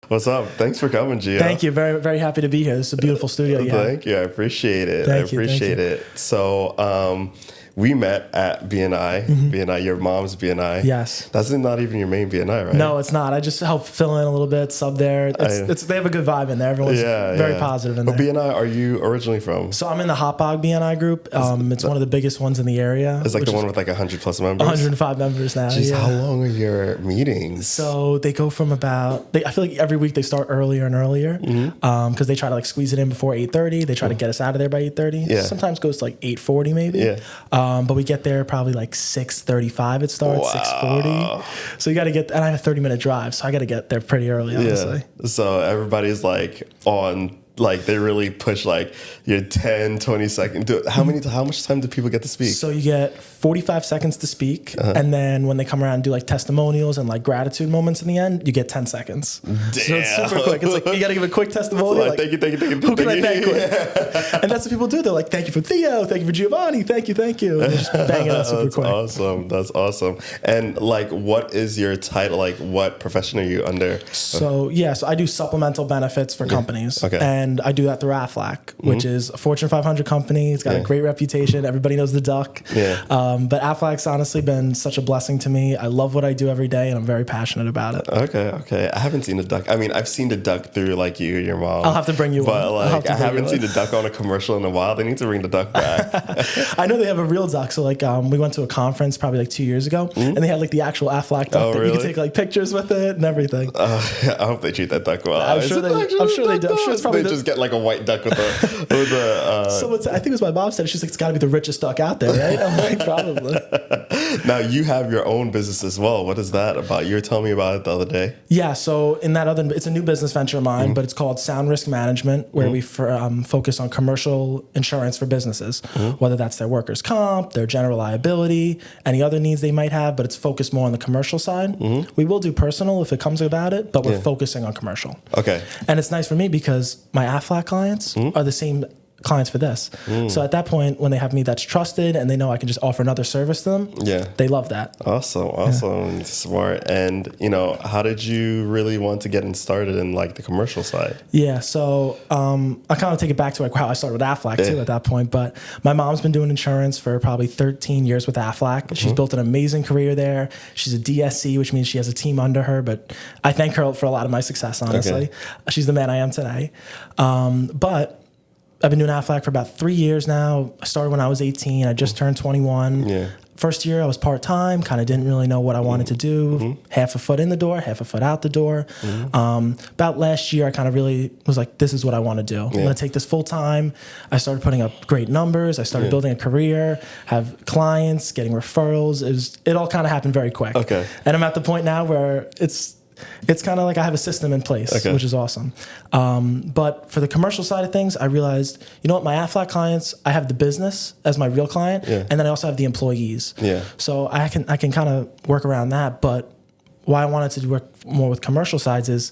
What's up? Thanks for coming, Gio. Thank you. Very, very happy to be here. This is a beautiful studio. Thank you. I appreciate it. Thank you. So, we met at BNI. BNI, your mom's BNI. Yes. That's not even your main BNI, right? No, it's not. I just help fill in a little bit, sub there. They have a good vibe in there. Everyone's very positive in there. What BNI are you originally from? So I'm in the Hotbog BNI group. It's one of the biggest ones in the area. It's like the one with like 100 plus members? 105 members now. Jeez, how long are your meetings? So they go from I feel like every week they start earlier and earlier because they try to like squeeze it in before 8:30. They try to get us out of there by 8:30. Yeah. Sometimes goes to like 8:40 maybe. Yeah. But we get there probably like 6:35 it starts, Wow. 6:40. So you got to get, and I have a 30-minute drive, so I got to get there pretty early, honestly. Yeah. So everybody's like on, like they really push like your 10, 20 seconds. How much time do people get to speak? So you get 45 seconds to speak, and then when they come around and do like testimonials and like gratitude moments in the end, you get 10 seconds. Damn. So it's super quick. It's like you got to give a quick testimonial. Like, thank you. Who can I thank quick? And that's what people do. They're like, thank you for Theo, thank you for Giovanni, thank you. And they're just banging it out super quick. That's awesome. And like, what is your title? Like, what profession are you under? So I do supplemental benefits for companies. Okay. And I do that through Aflac, which is a Fortune 500 company. It's got a great reputation. Everybody knows the duck. Yeah. But Aflac's honestly been such a blessing to me. I love what I do every day, and I'm very passionate about it. Okay. I haven't seen the duck. I mean, I've seen the duck through like you and your mom. I'll have to bring you but one. Like, I haven't seen the duck on a commercial in a while. They need to bring the duck back. I know they have a real duck. So like, we went to a conference probably like 2 years ago, and they had like the actual Aflac duck that really? you could take like pictures with it and everything. I hope they treat that duck well. I'm sure they do. I'm sure it's probably just get like a white duck with a. So I think it was my mom said, she's like, it's got to be the richest duck out there, right? I'm like, probably. Now you have your own business as well. What is that about? You were telling me about it the other day. Yeah, so in that it's a new business venture of mine, but it's called Sound Risk Management, where we focus on commercial insurance for businesses, whether that's their workers' comp, their general liability, any other needs they might have, but it's focused more on the commercial side. We will do personal if it comes about it, but we're focusing on commercial. Okay. And it's nice for me because my Aflac clients are the same clients for this. So at that point, when they have me that's trusted and they know I can just offer another service to them, they love that. Awesome. Smart. And, how did you really want to get started in like the commercial side? Yeah, so I kind of take it back to like how I started with Aflac too at that point, but my mom's been doing insurance for probably 13 years with Aflac. She's built an amazing career there. She's a DSC, which means she has a team under her, but I thank her for a lot of my success, honestly. She's the man I am today. But I've been doing Aflac for about 3 years now. I started when I was 18. I just turned 21. Yeah. First year I was part-time, kind of didn't really know what I wanted to do. Half a foot in the door, half a foot out the door. About last year, I kind of really was like, this is what I want to do. I'm going to take this full-time. I started putting up great numbers. I started building a career, have clients, getting referrals. It all kind of happened very quick. Okay. And I'm at the point now where it's kind of like I have a system in place, which is awesome. But for the commercial side of things, I realized, what, my Aflac clients, I have the business as my real client, and then I also have the employees. Yeah. So I can kind of work around that. But why I wanted to work more with commercial sides is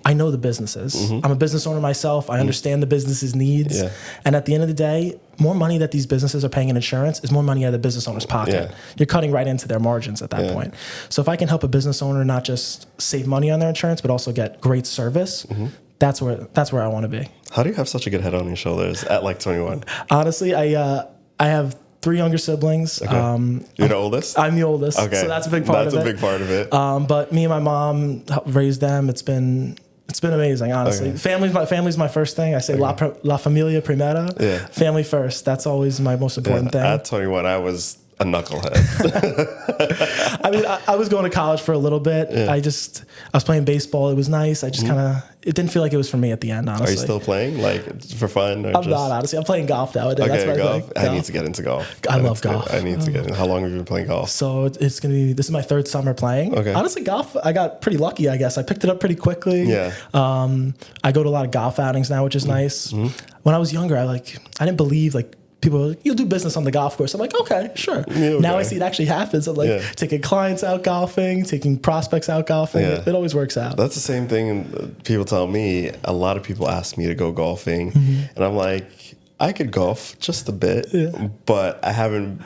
I know the businesses. I'm a business owner myself. I understand the business's needs. Yeah. And at the end of the day, more money that these businesses are paying in insurance is more money out of the business owner's pocket. Yeah. You're cutting right into their margins at that point. So if I can help a business owner not just save money on their insurance, but also get great service, that's where I want to be. How do you have such a good head on your shoulders at like 21? Honestly, I have 3 younger siblings. Okay. You're the oldest? I'm the oldest. Okay. So that's a big part of it. That's a big part of it. But me and my mom raised them. It's been amazing, honestly. Okay. Family's my first thing. I say la familia primero. Yeah. Family first. That's always my most important thing. At 21, I was a knucklehead. I mean, I was going to college for a little bit. Yeah. I was playing baseball. It was nice. I just it didn't feel like it was for me at the end, honestly. Are you still playing, like, for fun? Or I'm not, honestly. I'm playing golf nowadays. Okay, that's golf. I need to get into golf. I love golf. I need to get in. How long have you been playing golf? So this is my 3rd summer playing. Okay. Honestly, golf, I got pretty lucky, I guess. I picked it up pretty quickly. Yeah. I go to a lot of golf outings now, which is nice. When I was younger, I didn't believe, people are like, you'll do business on the golf course. I'm like, okay, sure. Yeah, okay. Now I see it actually happens. I'm taking clients out golfing, taking prospects out golfing. Yeah. It always works out. That's the same thing people tell me. A lot of people ask me to go golfing. And I'm like, I could golf just a bit, but I haven't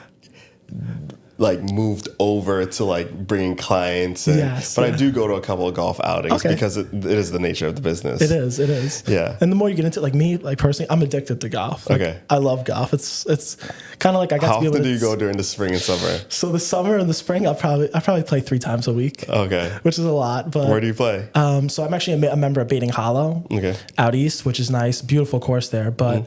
like moved over to like bringing clients. And, Yes, but I do go to a couple of golf outings because it is the nature of the business. It is. Yeah. And the more you get into it, like me, like personally, I'm addicted to golf. Like, I love golf. It's kind of like I got How to be able often to. do you go during the spring and summer? So the summer and the spring, I probably play 3 times a week. Okay. Which is a lot. But where do you play? So I'm actually a member of Baiting Hollow. Okay. Out east, which is nice, beautiful course there. But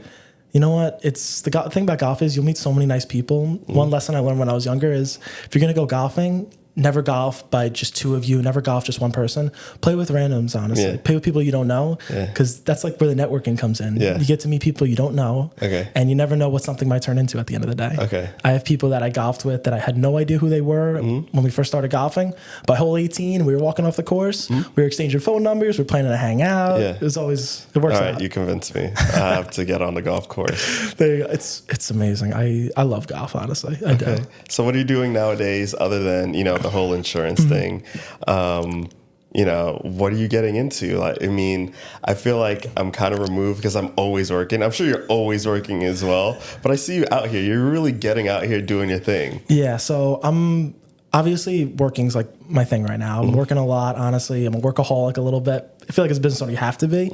you know what? It's the thing about golf is you'll meet so many nice people. One lesson I learned when I was younger is if you're gonna go golfing, never golf by just 2 of you. Never golf just one person. Play with randoms, honestly. Yeah. Play with people you don't know, because that's like where the networking comes in. Yeah. You get to meet people you don't know, and you never know what something might turn into at the end of the day. Okay. I have people that I golfed with that I had no idea who they were when we first started golfing. By hole 18, we were walking off the course. We were exchanging phone numbers. We were planning to hang out. Yeah. It was always, it works All out. right, you convinced me. I have to get on the golf course. There you go. It's amazing. I love golf, honestly. I do. So what are you doing nowadays other than, the whole insurance thing? What are you getting into? Like, I mean, I feel like I'm kind of removed because I'm always working. I'm sure you're always working as well, but I see you out here. You're really getting out here doing your thing. Yeah. So I'm obviously working's like my thing right now. I'm working a lot, honestly. I'm a workaholic a little bit. I feel like as a business owner, you have to be.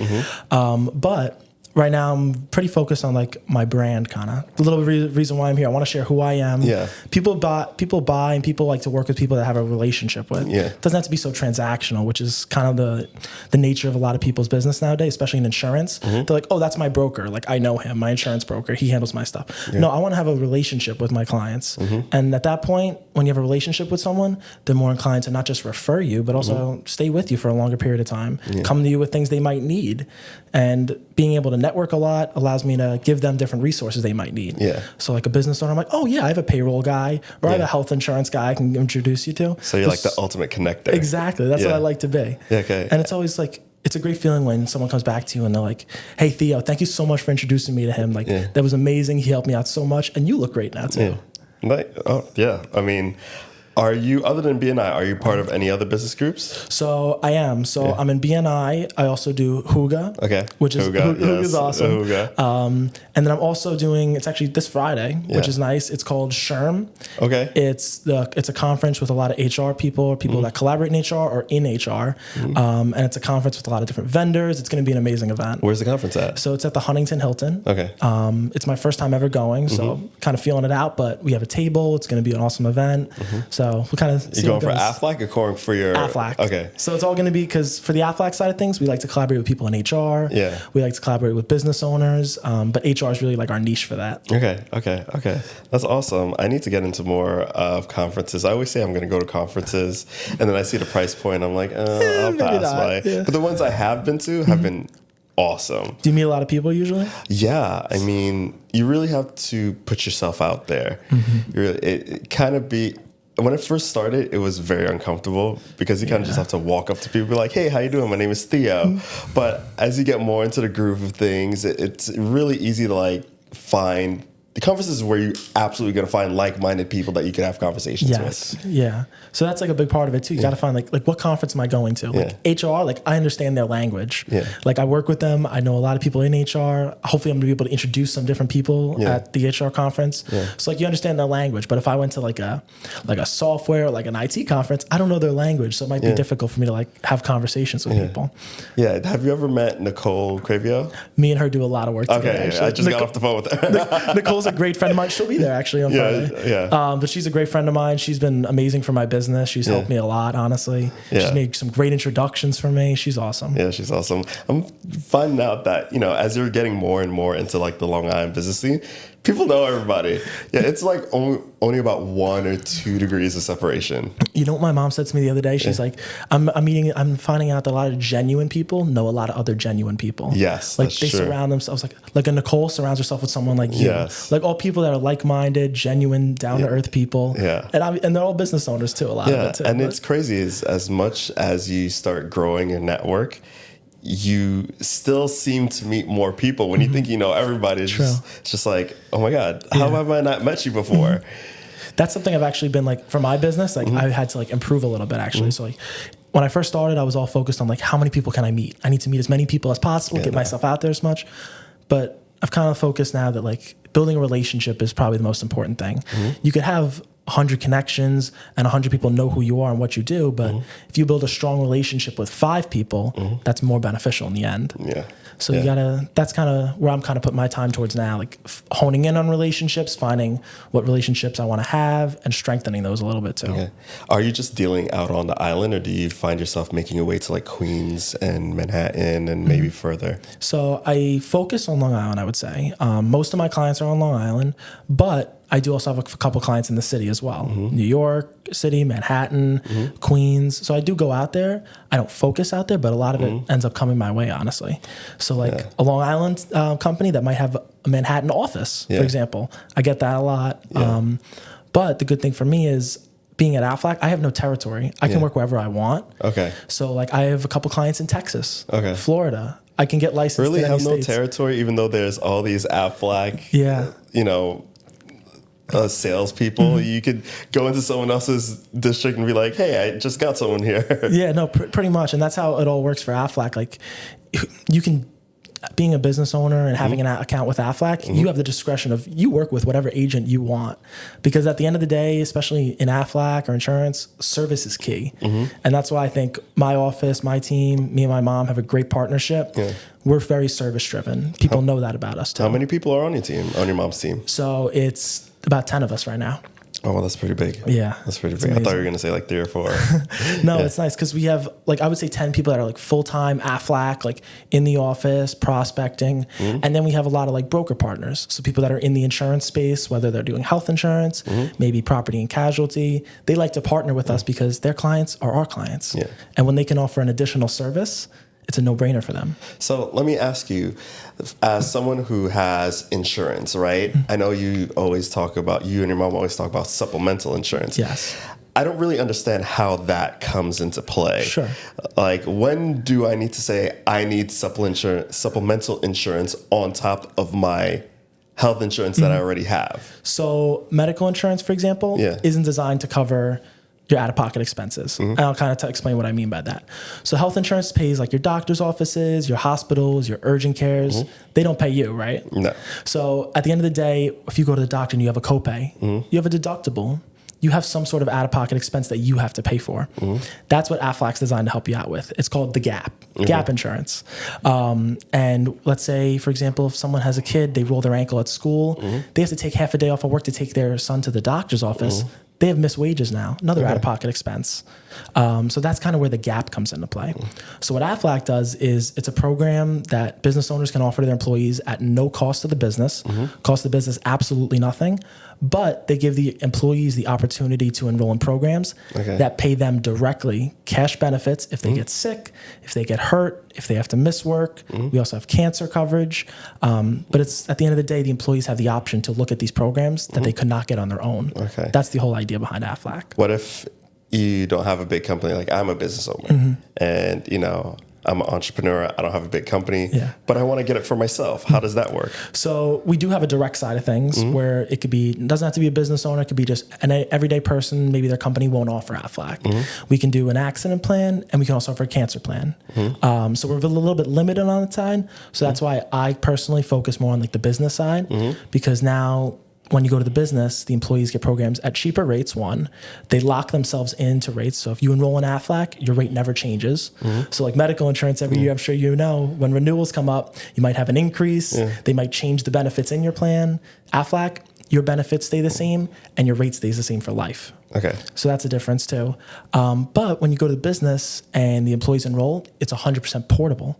But right now, I'm pretty focused on like my brand, kind of. The little reason why I'm here, I want to share who I am. Yeah. People buy, and people like to work with people that have a relationship with. Yeah. It doesn't have to be so transactional, which is kind of the nature of a lot of people's business nowadays, especially in insurance. They're like, oh, that's my broker. Like, I know him, my insurance broker. He handles my stuff. Yeah. No, I want to have a relationship with my clients. And at that point, when you have a relationship with someone, they're more inclined to not just refer you, but also stay with you for a longer period of time, come to you with things they might need. And being able to network a lot allows me to give them different resources they might need. Yeah. So like a business owner, I'm like, oh yeah, I have a payroll guy or I have a health insurance guy I can introduce you to. So you're like the ultimate connector. Exactly. That's what I like to be. Okay. And it's always like, it's a great feeling when someone comes back to you and they're like, hey, Theo, thank you so much for introducing me to him. Like that was amazing. He helped me out so much. And you look great now too. I mean, are you, other than BNI, are you part of any other business groups? So I am. So I'm in BNI. I also do Huga. Okay. Which is Huga is awesome. Huga. And then I'm also doing, it's actually this Friday, which is nice. It's called SHRM. Okay. It's a conference with a lot of HR people that collaborate in HR or in HR. And it's a conference with a lot of different vendors. It's going to be an amazing event. Where's the conference at? So it's at the Huntington Hilton. Okay. It's my first time ever going, so kind of feeling it out, but we have a table. It's going to be an awesome event. So we'll kind of see. You going for Aflac or going for your Aflac? Okay. So it's all going to be, because for the Aflac side of things, we like to collaborate with people in HR. Yeah. We like to collaborate with business owners, but HR is really like our niche for that. Okay. That's awesome. I need to get into more of conferences. I always say I'm going to go to conferences, and then I see the price point. I'm like, I'll pass by. Yeah. But the ones I have been to have been awesome. Do you meet a lot of people usually? Yeah. I mean, you really have to put yourself out there. When it first started, it was very uncomfortable because you kind of just have to walk up to people and be like, hey, how you doing? My name is Theo. But as you get more into the groove of things, it's really easy to like find the conferences is where you're absolutely going to find like-minded people that you can have conversations with. Yeah. So that's like a big part of it too. You got to find like what conference am I going to? Like HR, like I understand their language. Yeah. Like I work with them. I know a lot of people in HR. Hopefully I'm going to be able to introduce some different people at the HR conference. Yeah. So like you understand their language. But if I went to like a software, like an IT conference, I don't know their language. So it might be difficult for me to like have conversations with people. Yeah. Have you ever met Nicole Cravio? Me and her do a lot of work together. Okay. I just got off the phone with her. Nicole's a great friend of mine. She'll be there actually on Friday. Yeah. But she's a great friend of mine. She's been amazing for my business. She's helped me a lot, honestly. She's made some great introductions for me. She's awesome. Yeah, she's awesome. I'm finding out that, as you're getting more and more into like the Long Island business scene, people know everybody. Yeah, it's like only about 1 or 2 degrees of separation. You know what my mom said to me the other day? She's like, I'm finding out that a lot of genuine people know a lot of other genuine people. Yes, like they surround themselves like a Nicole surrounds herself with someone like you. Yes. Like all people that are like-minded, genuine, down-to-earth people. Yeah. And they're all business owners too, a lot of it too. And it's crazy is as much as you start growing your network, you still seem to meet more people when you think you know everybody. It's just like, oh my God, how have I not met you before? That's something I've actually been like for my business. Like I had to like improve a little bit actually. So like when I first started, I was all focused on like how many people can I meet? I need to meet as many people as possible, get myself out there as much. But I've kind of focused now that like building a relationship is probably the most important thing. You could have 100 connections and 100 people know who you are and what you do. But if you build a strong relationship with 5 people, that's more beneficial in the end. Yeah. So you gotta, that's kind of where I'm kind of putting my time towards now, like honing in on relationships, finding what relationships I want to have and strengthening those a little bit too. Okay. Are you just dealing out on the island, or do you find yourself making your way to like Queens and Manhattan and maybe further? So I focus on Long Island, I would say. Most of my clients are on Long Island, but I do also have a couple clients in the city as well. New York City, Manhattan, Queens. So I do go out there. I don't focus out there, but a lot of it ends up coming my way, honestly. So like a Long Island company that might have a Manhattan office, for example. I get that a lot. Yeah. But the good thing for me is being at Aflac, I have no territory. I can work wherever I want. Okay. So like I have a couple clients in Texas, Florida. I can get licensed really in any have no states. territory, even though there's all these Aflac, you know, salespeople. You could go into someone else's district and be like, hey, I just got someone here. Yeah, no, pretty much. And that's how it all works for Aflac. Like you can, being a business owner and having an account with Aflac, you have the discretion of, you work with whatever agent you want. Because at the end of the day, especially in Aflac or insurance, service is key. And that's why I think my office, my team, me and my mom have a great partnership. We're very service driven. People know that about us too. How many people are on your team, on your mom's team? So it's about 10 of us right now. Oh, well, that's pretty big. Yeah. That's pretty big. I thought you were going to say like 3 or 4. No, it's nice because we have, like, I would say 10 people that are like full-time Aflac, like in the office, prospecting. And then we have a lot of like broker partners. So people that are in the insurance space, whether they're doing health insurance, maybe property and casualty, they like to partner with us because their clients are our clients. And when they can offer an additional service, it's a no-brainer for them. So let me ask you, as someone who has insurance, right? I know you always talk about, you and your mom always talk about supplemental insurance. Yes. I don't really understand how that comes into play. Sure. Like, when do I need to say I need supplemental insurance on top of my health insurance that I already have? So medical insurance, for example, isn't designed to cover your out-of-pocket expenses. And I'll kind of explain what I mean by that. So health insurance pays like your doctor's offices, your hospitals, your urgent cares. They don't pay you, right? No. So at the end of the day, if you go to the doctor and you have a copay, you have a deductible, you have some sort of out-of-pocket expense that you have to pay for. That's what Aflac's designed to help you out with. It's called the GAP, GAP insurance. And let's say, for example, if someone has a kid, they roll their ankle at school, they have to take half a day off of work to take their son to the doctor's office. They have missed wages now, another out-of-pocket expense. So that's kind of where the gap comes into play. So what Aflac does is it's a program that business owners can offer to their employees at no cost to the business, cost the business absolutely nothing, but they give the employees the opportunity to enroll in programs that pay them directly cash benefits if they get sick, if they get hurt, if they have to miss work. We also have cancer coverage. But it's at the end of the day, the employees have the option to look at these programs that they could not get on their own. That's the whole idea behind Aflac. What if you don't have a big company? Like, I'm a business owner and, you know, I'm an entrepreneur. I don't have a big company, but I want to get it for myself. How does that work? So we do have a direct side of things where it could be, it doesn't have to be a business owner. It could be just an everyday person. Maybe their company won't offer Aflac. We can do an accident plan and we can also offer a cancer plan. So we're a little bit limited on the side. So that's why I personally focus more on like the business side because now when you go to the business, the employees get programs at cheaper rates. One, they lock themselves into rates. So if you enroll in Aflac, your rate never changes. So like medical insurance every year, I'm sure you know, when renewals come up, you might have an increase. They might change the benefits in your plan. Aflac, your benefits stay the same and your rate stays the same for life. So that's a difference too. But when you go to the business and the employees enroll, it's 100% portable.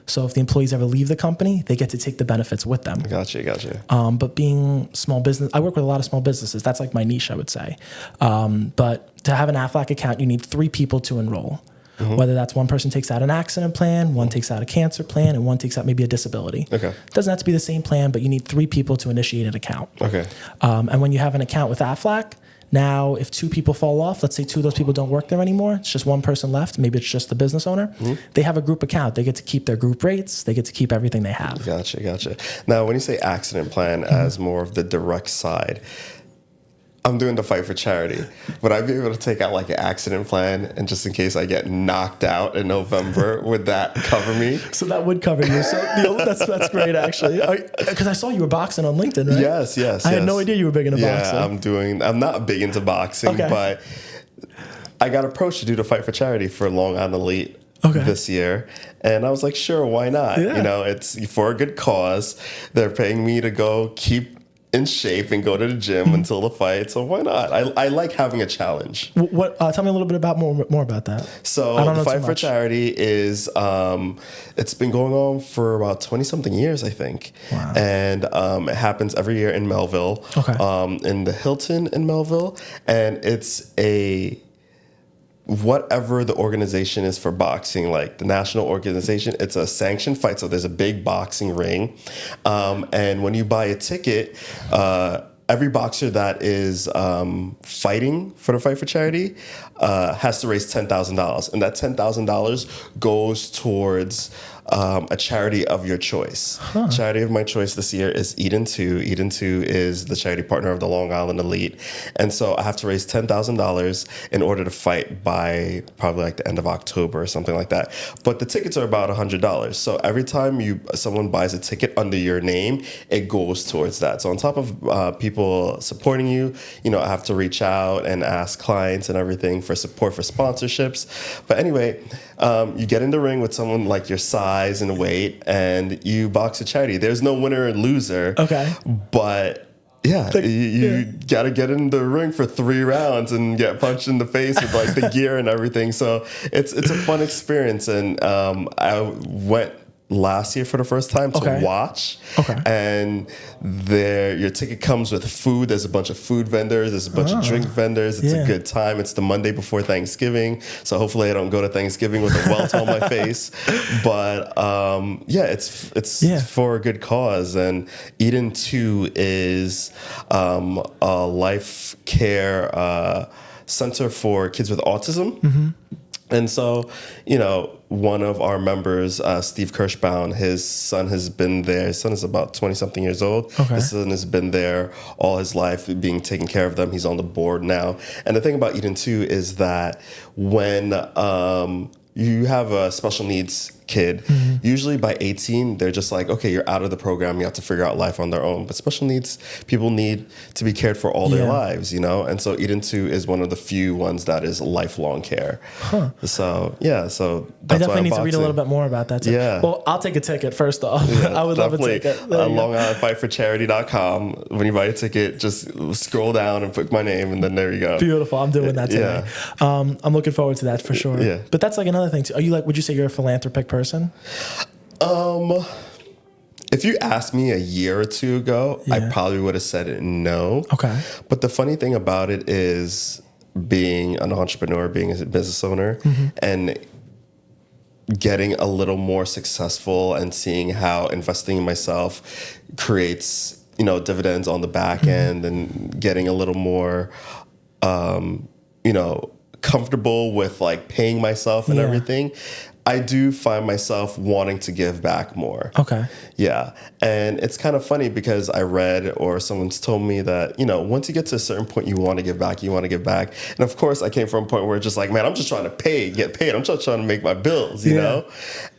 So if the employees ever leave the company, they get to take the benefits with them. Gotcha. But being small business, I work with a lot of small businesses. That's like my niche, I would say. But to have an Aflac account, you need 3 people to enroll. Whether that's one person takes out an accident plan, one takes out a cancer plan, and one takes out maybe a disability. It doesn't have to be the same plan, but you need 3 people to initiate an account. And when you have an account with Aflac, now if 2 people fall off, let's say 2 of those people don't work there anymore, it's just one person left, maybe it's just the business owner, they have a group account. They get to keep their group rates. They get to keep everything they have. Gotcha. Now, when you say accident plan as more of the direct side, I'm doing the fight for charity. Would I be able to take out like an accident plan, and just in case I get knocked out in November, would that cover me? So that would cover you. So that's great, actually. Because I saw you were boxing on LinkedIn, right? Yes. I had no idea you were big into boxing. I'm not big into boxing, but I got approached to do the fight for charity for Long Island Elite this year. And I was like, sure, why not? Yeah. You know, it's for a good cause. They're paying me to go keep in shape and go to the gym until the fight. So why not? I like having a challenge. What? Tell me a little bit about more about that. So the Fight for Charity is, it's been going on for about 20 something years, I think. Wow. And it happens every year in Melville, in the Hilton in Melville. And it's whatever the organization is for boxing, like the national organization, it's a sanctioned fight. So there's a big boxing ring. And when you buy a ticket, every boxer that is fighting for the Fight for Charity has to raise $10,000. And that $10,000 goes towards a charity of your choice. Charity of my choice this year is Eden 2. Eden 2 is the charity partner of the Long Island Elite. And so I have to raise $10,000 in order to fight by probably like the end of October or something like that. But the tickets are about $100. So every time someone buys a ticket under your name, it goes towards that. So on top of people supporting you, I have to reach out and ask clients and everything for support for sponsorships. But anyway, you get in the ring with someone like your size and weight, and you box a charity. There's no winner and loser. Okay. But you got to get in the ring for 3 rounds and get punched in the face with like the gear and everything. So it's a fun experience. And I went last year for the first time to watch. And your ticket comes with food. There's a bunch of food vendors. There's a bunch of drink vendors. It's a good time. It's the Monday before Thanksgiving. So hopefully I don't go to Thanksgiving with a welt on my face. But it's for a good cause. And Eden 2 is a life care center for kids with autism. And so, one of our members, Steve Kirschbaum, his son has been there. His son is about 20-something years old. His son has been there all his life, being taken care of them. He's on the board now. And the thing about Eden 2 is that when you have a special needs kid, usually by 18, they're just like, okay, you're out of the program. You have to figure out life on their own. But special needs people need to be cared for all their lives, And so Eden 2 is one of the few ones that is lifelong care. So that's I definitely need to read a little bit more about that too. Yeah. Well, I'll take a ticket first off. I would love a ticket. Long Island FightForCharity.com. When you buy a ticket, just scroll down and put my name, and then there you go. Beautiful. I'm doing that today. I'm looking forward to that for sure. Yeah. But that's like another thing too. Are you would you say you're a philanthropic person? If you asked me a year or two ago, I probably would have said no. Okay. But the funny thing about it is being an entrepreneur, being a business owner, and getting a little more successful and seeing how investing in myself creates, dividends on the back end, and getting a little more, comfortable with like paying myself and everything. I do find myself wanting to give back more. Okay. Yeah. And it's kind of funny because I read or someone's told me that, once you get to a certain point, you want to give back. And of course, I came from a point where it's just like, man, I'm just trying to get paid. I'm just trying to make my bills, you know?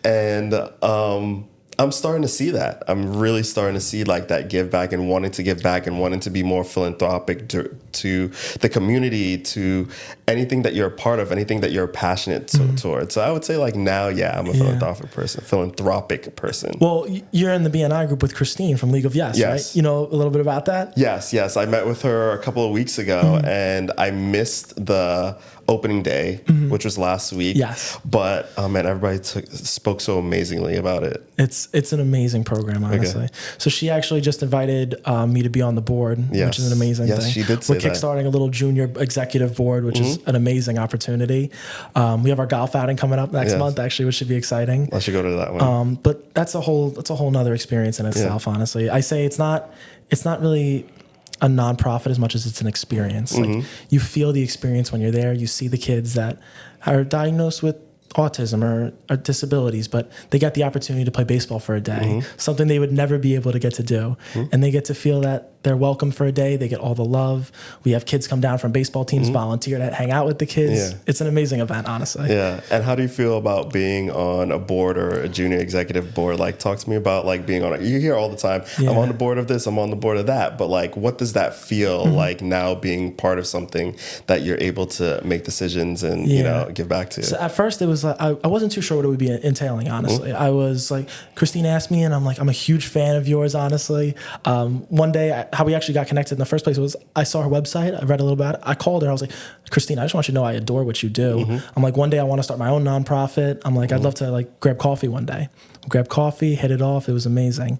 And I'm starting to see that. I'm really starting to see like that give back and wanting to give back and wanting to be more philanthropic to the community, to anything that you're a part of, anything that you're passionate towards. So I would say like now, I'm a philanthropic person. Well, you're in the BNI group with Christine from League of Yes, right? You know a little bit about that? Yes. I met with her a couple of weeks ago and I missed the opening day, which was last week. Yes. But man, everybody spoke so amazingly about it. It's an amazing program, honestly. Okay. So she actually just invited me to be on the board, which is an amazing thing. Yes, she did say We're kickstarting a little junior executive board, which is an amazing opportunity. We have our golf outing coming up next month, actually, which should be exciting. I should go to that one. But that's a whole nother experience in itself, honestly. I say it's not really a nonprofit as much as it's an experience. Like you feel the experience when you're there. You see the kids that are diagnosed with autism or disabilities, but they get the opportunity to play baseball for a day, something they would never be able to get to do. And they get to feel that they're welcome for a day. They get all the love. We have kids come down from baseball teams, volunteer to hang out with the kids. Yeah. It's an amazing event, honestly. Yeah. And how do you feel about being on a board or a junior executive board? Like, talk to me about like being on it. You hear all the time, I'm on the board of this, I'm on the board of that. But like, what does that feel like now being part of something that you're able to make decisions and, you know, give back to? So at first it was like, I wasn't too sure what it would be entailing, honestly. I was like, Christine asked me and I'm like, I'm a huge fan of yours, honestly. One day, how we actually got connected in the first place was I saw her website. I read a little about it. I called her. I was like, Christine, I just want you to know I adore what you do. I'm like, one day I want to start my own nonprofit. I'm like, I'd love to like grab coffee one day. Grab coffee, hit it off. It was amazing.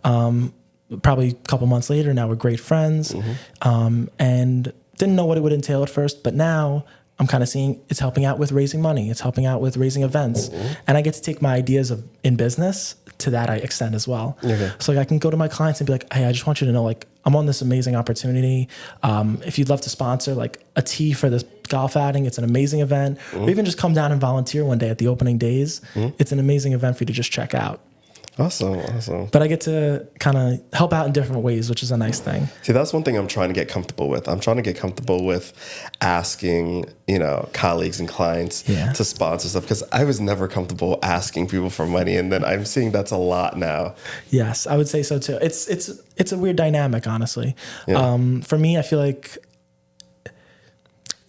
Probably a couple months later, now we're great friends. And didn't know what it would entail at first, but now I'm kind of seeing it's helping out with raising money. It's helping out with raising events. And I get to take my ideas in business to that I extend as well. So like I can go to my clients and be like, hey, I just want you to know, like, I'm on this amazing opportunity. If you'd love to sponsor like a tea for this golf outing, it's an amazing event. Or even just come down and volunteer one day at the opening days. It's an amazing event for you to just check out. Awesome. But I get to kind of help out in different ways, which is a nice thing. See, that's one thing I'm trying to get comfortable with. I'm trying to get comfortable with asking, you know, colleagues and clients to sponsor stuff, because I was never comfortable asking people for money, and then I'm seeing that's a lot now. Yes, I would say so too. It's a weird dynamic, honestly. For me, I feel like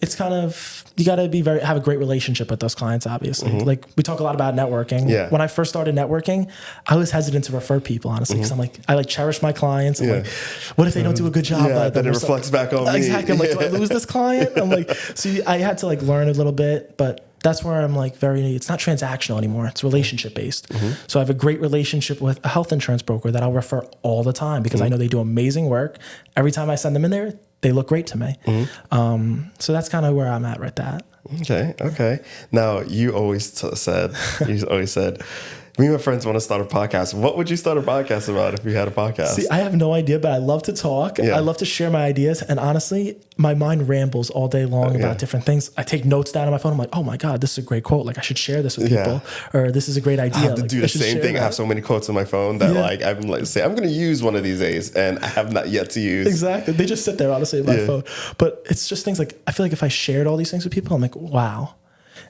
it's kind of, you got to have a great relationship with those clients, obviously. Like we talk a lot about networking. When I first started networking, I was hesitant to refer people, honestly, because I'm like, I like cherish my clients. I'm like, what if they don't do a good job? Then it reflects back on me. Exactly. I'm like, do I lose this client? I'm like, see, I had to like learn a little bit, but that's where I'm like it's not transactional anymore. It's relationship based. So I have a great relationship with a health insurance broker that I'll refer all the time because I know they do amazing work. Every time I send them in there, they look great to me. So that's kind of where I'm at right that. Okay. Now you always said, me and my friends want to start a podcast. What would you start a podcast about if you had a podcast? See, I have no idea, but I love to talk. I love to share my ideas. And honestly, my mind rambles all day long about different things. I take notes down on my phone. I'm like, oh my God, this is a great quote. Like I should share this with people. Or this is a great idea. I have to do the same thing. I have so many quotes on my phone that I'm going to use one of these days, and I have not yet to use. Exactly. They just sit there, honestly, in my phone. But it's just things like, I feel like if I shared all these things with people, I'm like, wow.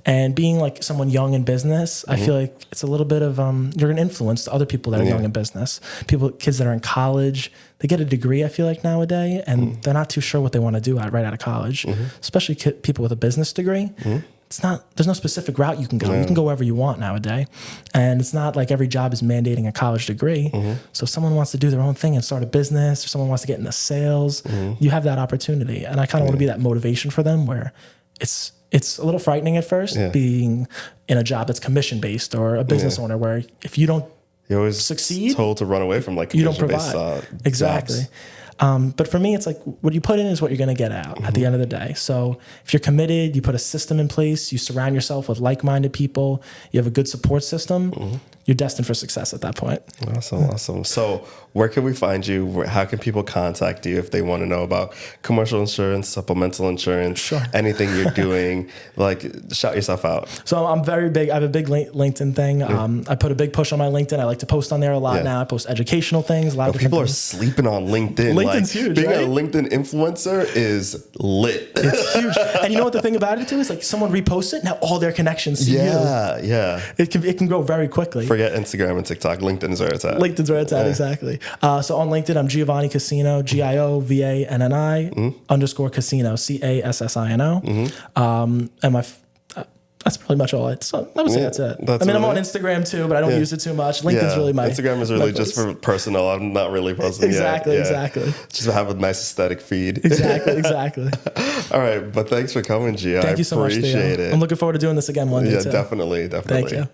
And being like someone young in business, I feel like it's a little bit of, you're an influence to other people that are young in business. Kids that are in college, they get a degree, I feel like nowadays, and they're not too sure what they want to do right out of college, especially people with a business degree. There's no specific route you can go. You can go wherever you want nowadays. And it's not like every job is mandating a college degree. So if someone wants to do their own thing and start a business, or someone wants to get into sales, you have that opportunity. And I kind of want to be that motivation for them where it's a little frightening at first being in a job that's commission based or a business owner where if you don't succeed, told to run away from like you don't provide. Exactly. But for me, it's like what you put in is what you're going to get out at the end of the day. So if you're committed, you put a system in place, you surround yourself with like-minded people, you have a good support system, you're destined for success at that point. Awesome. So where can we find you? How can people contact you if they want to know about commercial insurance, supplemental insurance, anything you're doing? Like, shout yourself out. So I'm very big. I have a big LinkedIn thing. I put a big push on my LinkedIn. I like to post on there a lot now. I post educational things. A lot of people things. Are sleeping on LinkedIn. LinkedIn's huge, being right? a LinkedIn influencer is lit. It's huge. And you know what the thing about it too is, like, someone reposts it, now all their connections to you. Yeah. It can grow very quickly. Forget Instagram and TikTok. LinkedIn is where it's at. LinkedIn's where it's at, exactly. So on LinkedIn, I'm Giovanni Cassino, GIOVANNI _ Cassino, CASSINO. And that's pretty much all. I would say that's it. I'm on Instagram too, but I don't use it too much. LinkedIn's really Instagram is really just for personal. I'm not really posting exactly. Just have a nice aesthetic feed. Exactly. All right, but thanks for coming, G. Thank you so much. Appreciate it. I'm looking forward to doing this again one day too. Definitely. Thank you.